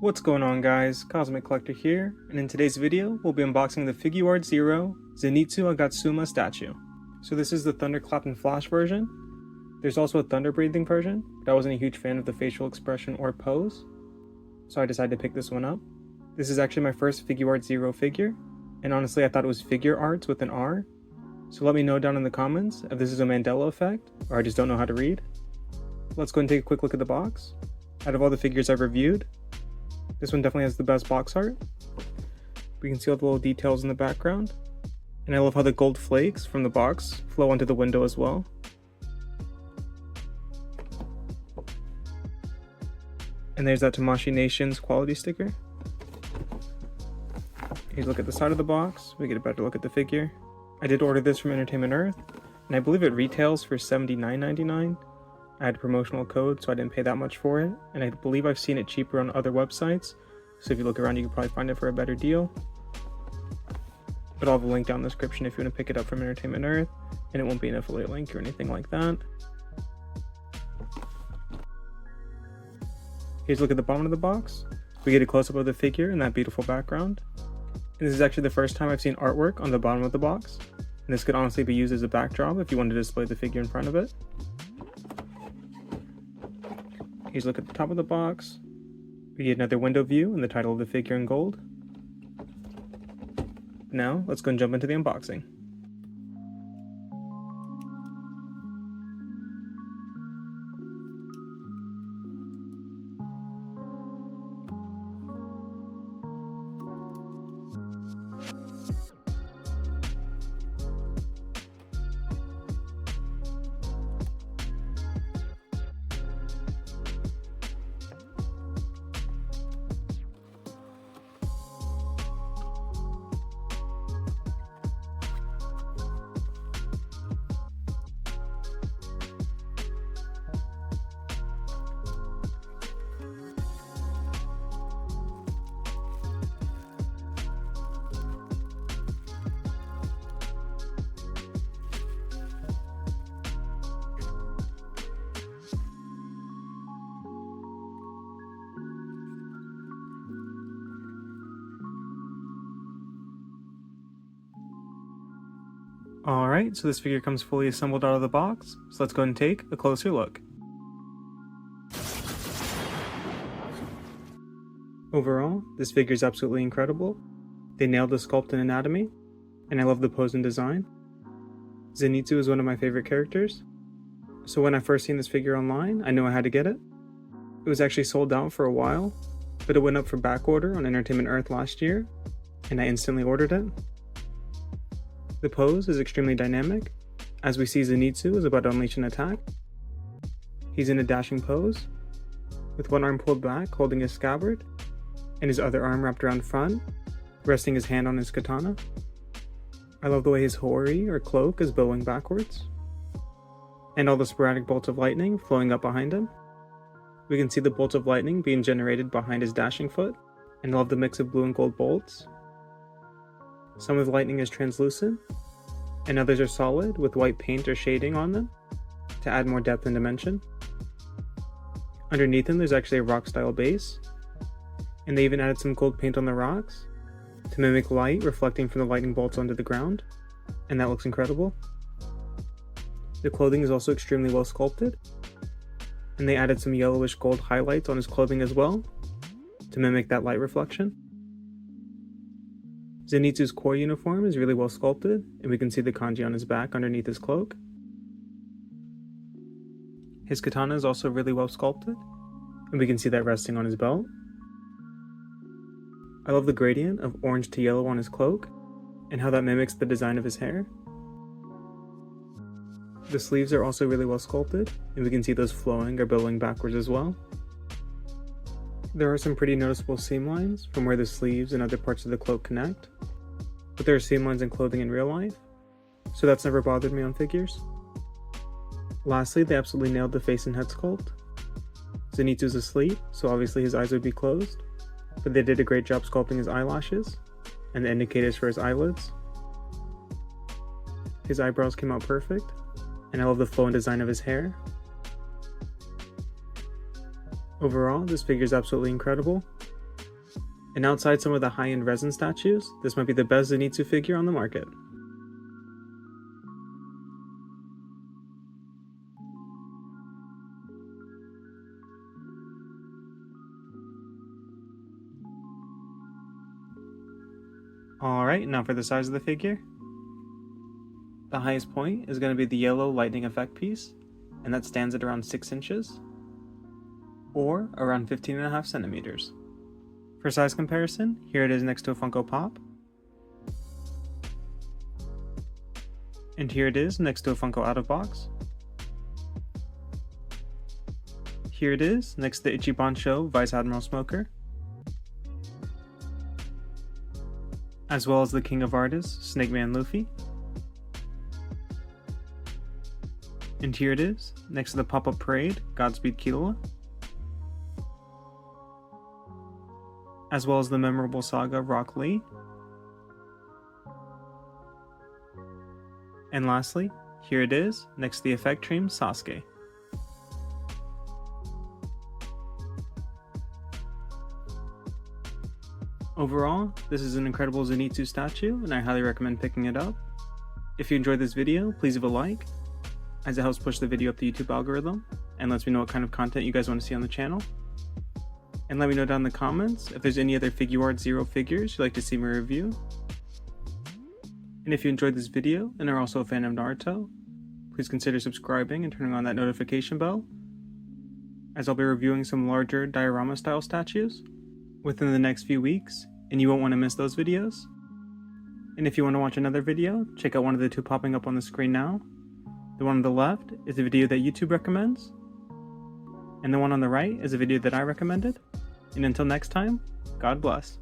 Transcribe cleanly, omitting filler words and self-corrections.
What's going on guys, Cosmic Collector here, and in today's video, we'll be unboxing the FiguartsZERO Zenitsu Agatsuma statue. So this is the Thunderclap and Flash version. There's also a Thunder Breathing version, but I wasn't a huge fan of the facial expression or pose, so I decided to pick this one up. This is actually my first FiguartsZERO figure, and honestly I thought it was Figure Arts with an R, so let me know down in the comments if this is a Mandela effect, or I just don't know how to read. Let's go and take a quick look at the box. Out of all the figures I've reviewed, this one definitely has the best box art. We can see all the little details in the background. And I love how the gold flakes from the box flow onto the window as well. And there's that Tamashii Nations quality sticker. Here's a look at the side of the box. We get a better look at the figure. I did order this from Entertainment Earth, and I believe it retails for $79.99. I had a promotional code, so I didn't pay that much for it, and I believe I've seen it cheaper on other websites, so if you look around you can probably find it for a better deal. But I'll have a link down in the description if you want to pick it up from Entertainment Earth, and it won't be an affiliate link or anything like that. Here's a look at the bottom of the box. We get a close-up of the figure in that beautiful background. And this is actually the first time I've seen artwork on the bottom of the box, and this could honestly be used as a backdrop if you wanted to display the figure in front of it. Here's a look at the top of the box. We get another window view and the title of the figure in gold. Now, let's go and jump into the unboxing. Alright, so this figure comes fully assembled out of the box, so let's go ahead and take a closer look. Overall, this figure is absolutely incredible. They nailed the sculpt and anatomy, and I love the pose and design. Zenitsu is one of my favorite characters, so when I first seen this figure online, I knew I had to get it. It was actually sold out for a while, but it went up for back order on Entertainment Earth last year, and I instantly ordered it. The pose is extremely dynamic, as we see Zenitsu is about to unleash an attack. He's in a dashing pose, with one arm pulled back holding his scabbard, and his other arm wrapped around front, resting his hand on his katana. I love the way his hori or cloak is billowing backwards, and all the sporadic bolts of lightning flowing up behind him. We can see the bolts of lightning being generated behind his dashing foot, and I love the mix of blue and gold bolts. Some of the lightning is translucent, and others are solid with white paint or shading on them to add more depth and dimension. Underneath him there's actually a rock style base, and they even added some gold paint on the rocks to mimic light reflecting from the lightning bolts onto the ground, and that looks incredible. The clothing is also extremely well sculpted, and they added some yellowish gold highlights on his clothing as well to mimic that light reflection. Zenitsu's core uniform is really well sculpted, and we can see the kanji on his back underneath his cloak. His katana is also really well sculpted, and we can see that resting on his belt. I love the gradient of orange to yellow on his cloak, and how that mimics the design of his hair. The sleeves are also really well sculpted, and we can see those flowing or billowing backwards as well. There are some pretty noticeable seam lines from where the sleeves and other parts of the cloak connect, but there are seam lines in clothing in real life, so that's never bothered me on figures. Lastly, they absolutely nailed the face and head sculpt. Zenitsu's asleep, so obviously his eyes would be closed, but they did a great job sculpting his eyelashes and the indicators for his eyelids. His eyebrows came out perfect, and I love the flow and design of his hair. Overall, this figure is absolutely incredible, And outside some of the high-end resin statues, this might be the best Zenitsu figure on the market. Alright, now for the size of the figure. The highest point is going to be the yellow lightning effect piece, and that stands at around 6 inches, or around 15.5 centimeters. For size comparison, here it is next to a Funko Pop, and here it is next to a Funko Out of Box. Here it is next to the Ichiban Show Vice Admiral Smoker, as well as the King of Artists Snake Man Luffy. And here it is next to the Pop-Up Parade Godspeed Killua, as well as the memorable saga Rock Lee. And lastly, here it is next to the Effect Dream Sasuke. Overall, this is an incredible Zenitsu statue, and I highly recommend picking it up. If you enjoyed this video, please leave a like, as it helps push the video up the YouTube algorithm, and lets me know what kind of content you guys want to see on the channel. And let me know down in the comments if there's any other FiguartsZERO figures you'd like to see me review. And if you enjoyed this video and are also a fan of Naruto, please consider subscribing and turning on that notification bell, as I'll be reviewing some larger diorama style statues within the next few weeks, and you won't want to miss those videos. And if you want to watch another video, check out one of the two popping up on the screen now. The one on the left is a video that YouTube recommends, and the one on the right is a video that I recommended. And until next time, God bless.